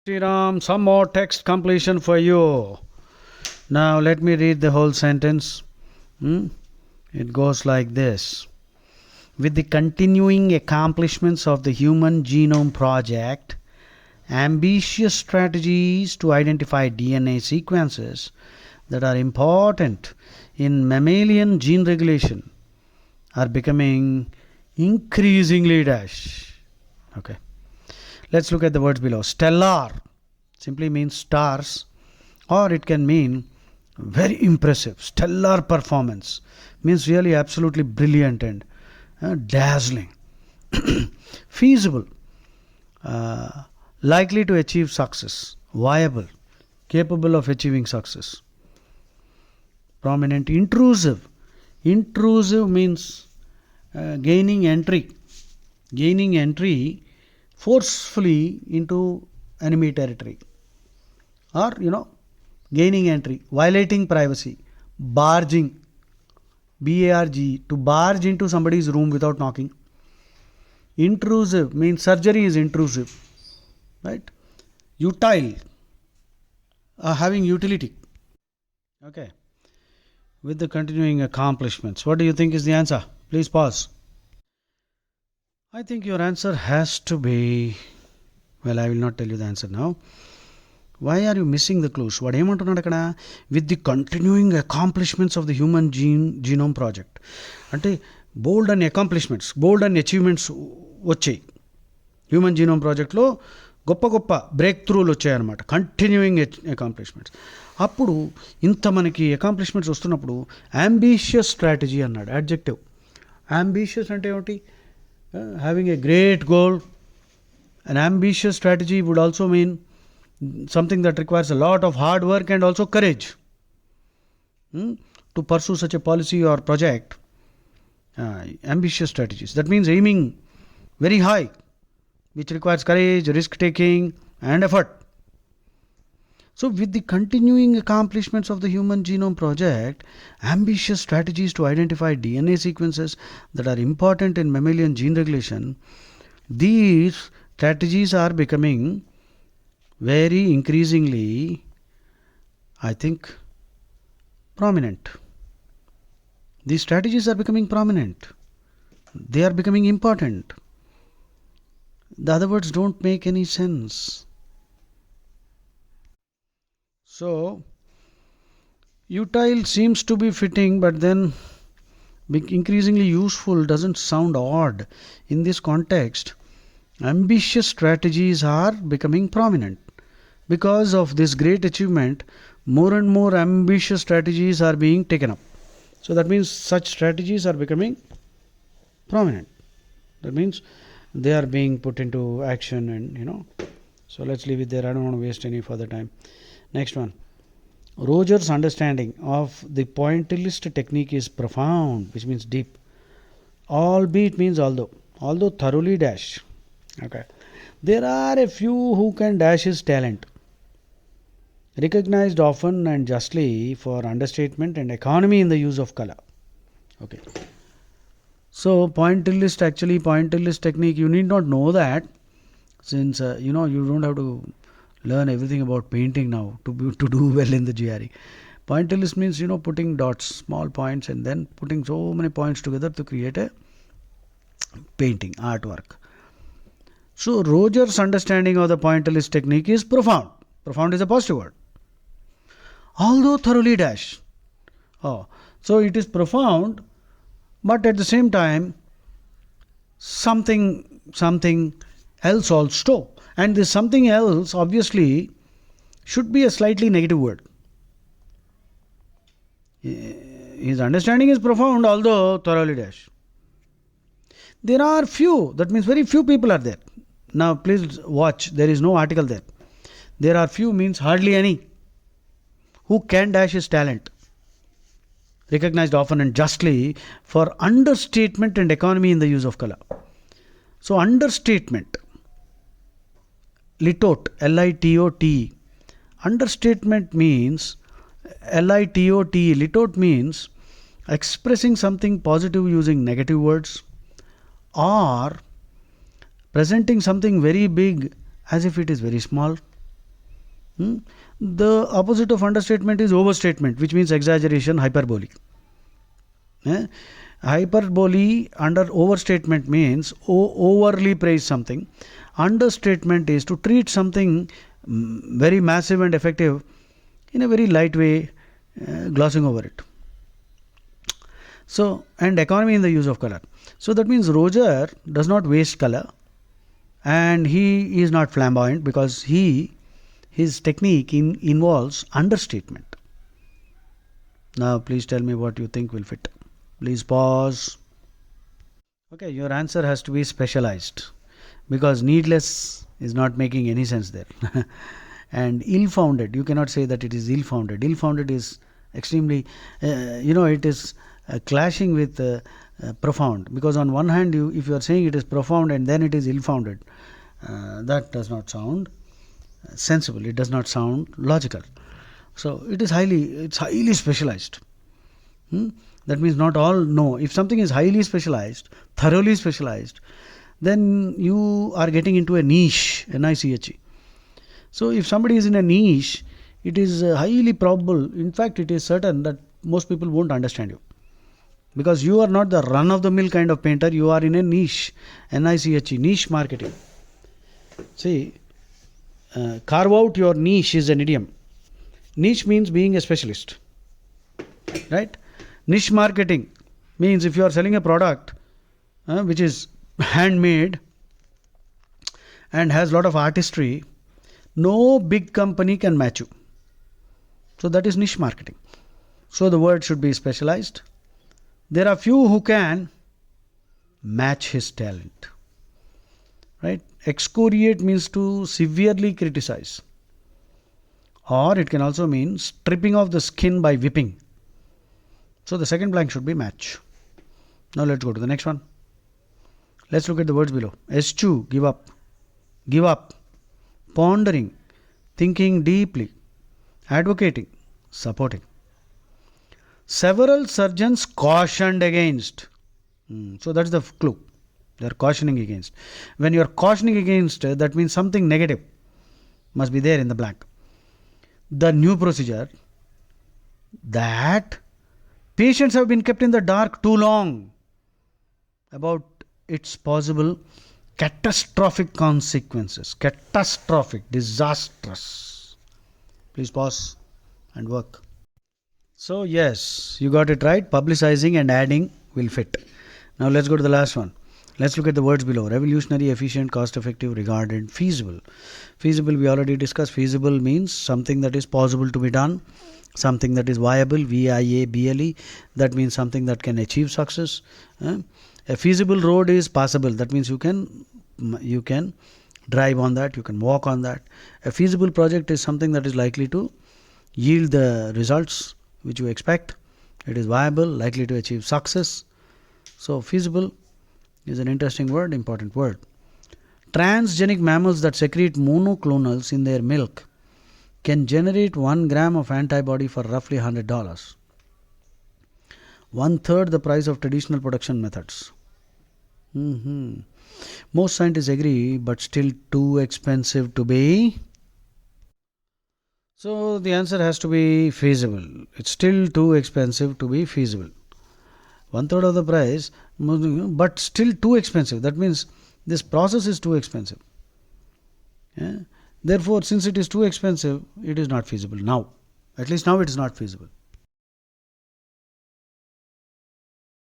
Sriram, some more text completion for you. Now let me read the whole sentence. It goes like this. With the continuing accomplishments of the Human Genome Project, ambitious strategies to identify DNA sequences that are important in mammalian gene regulation are becoming increasingly Okay. Let's look at the words below. Stellar simply means stars, or it can mean very impressive. Stellar performance means really absolutely brilliant and dazzling. Feasible, likely to achieve success. Viable, capable of achieving success. Prominent. Intrusive. Intrusive means gaining entry forcefully into enemy territory, or gaining entry, violating privacy, barging, BARG, to barge into somebody's room without knocking. Intrusive means surgery is intrusive, right? Utile, having utility. Okay. With the continuing accomplishments, what do you think is the answer? Please pause. I think your answer has to be, well, I will not tell you the answer now. Why are you missing the clues? What ఏమంటున్నాడు అక్కడ? With the continuing accomplishments of the human genome project అంటే bold and accomplishments, bold and achievements వచ్చాయి. Human genome ప్రాజెక్ట్లో గొప్ప గొప్ప బ్రేక్ త్రూలు వచ్చాయన్నమాట. Continuing accomplishments. అప్పుడు ఇంత మనకి అకాంప్లిష్మెంట్స్ వస్తున్నప్పుడు అంబిషియస్ స్ట్రాటజీ అన్నాడు. అడ్జెక్టివ్. అంబిషియస్ అంటే ఏమిటి? Having a great goal. An ambitious strategy would also mean something that requires a lot of hard work and also courage to pursue such a policy or project. Ambitious strategies, that means aiming very high, which requires courage, risk taking and effort. So with the continuing accomplishments of the Human Genome Project, ambitious strategies to identify DNA sequences that are important in mammalian gene regulation, these strategies are becoming very increasingly, I think, prominent. These strategies are becoming prominent. They are becoming important. The other words don't make any sense. So, utile seems to be fitting, but then increasingly useful doesn't sound odd. In this context, ambitious strategies are becoming prominent. Because of this great achievement, more and more ambitious strategies are being taken up. So that means such strategies are becoming prominent. That means they are being put into action, and so let's leave it there. I don't want to waste any further time. Next one. Roger's understanding of the pointillist technique is profound, which means deep. Albeit means although thoroughly dash. Okay. There are a few who can dash his talent. Recognized often and justly for understatement and economy in the use of color. Okay. So pointillist technique, you need not know that, since you don't have to learn everything about painting now to do well in the GRE. Pointillist means putting dots, small points, and then putting so many points together to create a painting, artwork. So Roger's understanding of the pointillist technique is profound. Profound is a positive word. Although thoroughly dash. So it is profound, but at the same time something else also. And this something else obviously should be a slightly negative word. His understanding is profound, although thoroughly dash. There are few, that means very few people are there. Now please watch, there is no article there. There are few means hardly any who can dash his talent. Recognized often and justly for understatement and economy in the use of color. So understatement. Litote, L-I-T-O-T. Understatement means L-I-T-O-T. Litote means expressing something positive using negative words, or presenting something very big as if it is very small. Hmm? The opposite of understatement is overstatement, which means exaggeration, hyperbole. Eh? Hyperbole under overstatement means overly praise something. Understatement is to treat something very massive and effective in a very light way, glossing over it. So, and economy in the use of color. So that means Roger does not waste color, and he is not flamboyant because his technique involves understatement. Now, please tell me what you think will fit. Please pause. Okay, your answer has to be specialized because needless is not making any sense there. And ill-founded, you cannot say that it is ill-founded. Ill-founded is extremely, it is clashing with profound, because on one hand, if you are saying it is profound and then it is ill-founded, that does not sound sensible. It does not sound logical. So it's highly specialized. That means not all know. If something is highly specialized, thoroughly specialized, then you are getting into a niche, N-I-C-H-E. So if somebody is in a niche, it is highly probable, in fact it is certain that most people won't understand you. Because you are not the run-of-the-mill kind of painter, you are in a niche, N-I-C-H-E, niche marketing. See, carve out your niche is an idiom. Niche means being a specialist, right? Niche marketing means if you are selling a product which is handmade and has a lot of artistry, no big company can match you. So that is niche marketing. So the word should be specialized. There are few who can match his talent, right? Excoriate means to severely criticize, or it can also mean stripping off the skin by whipping. So the second blank should be match. Now let's go to the next one. Let's look at the words below. Eschew, give up, pondering, thinking deeply, advocating, supporting. Several surgeons cautioned against. So that's the clue. They are cautioning against. When you are cautioning against, that means something negative must be there in the blank. The new procedure that patients have been kept in the dark too long about its possible catastrophic consequences. Catastrophic, disastrous. Please pause and work. So yes, you got it right. Publicizing and adding will fit. Now let's go to the last one. Let's look at the words below. Revolutionary, efficient, cost-effective, regarded, feasible. Feasible we already discussed. Feasible means something that is possible to be done, something that is viable, V-I-A-B-L-E. That means something that can achieve success. A feasible road is passable. That means you can drive on that, you can walk on that. A feasible project is something that is likely to yield the results which you expect. It is viable, likely to achieve success. So feasible is an interesting word, important word. Transgenic mammals that secrete monoclonals in their milk can generate 1 gram of antibody for roughly $100. 1/3 the price of traditional production methods. Most scientists agree, but still too expensive to be. So the answer has to be feasible. It's still too expensive to be feasible. 1/3 of the price, but still too expensive. That means this process is too expensive. Therefore, since it is too expensive, it is not feasible now. At least now it is not feasible.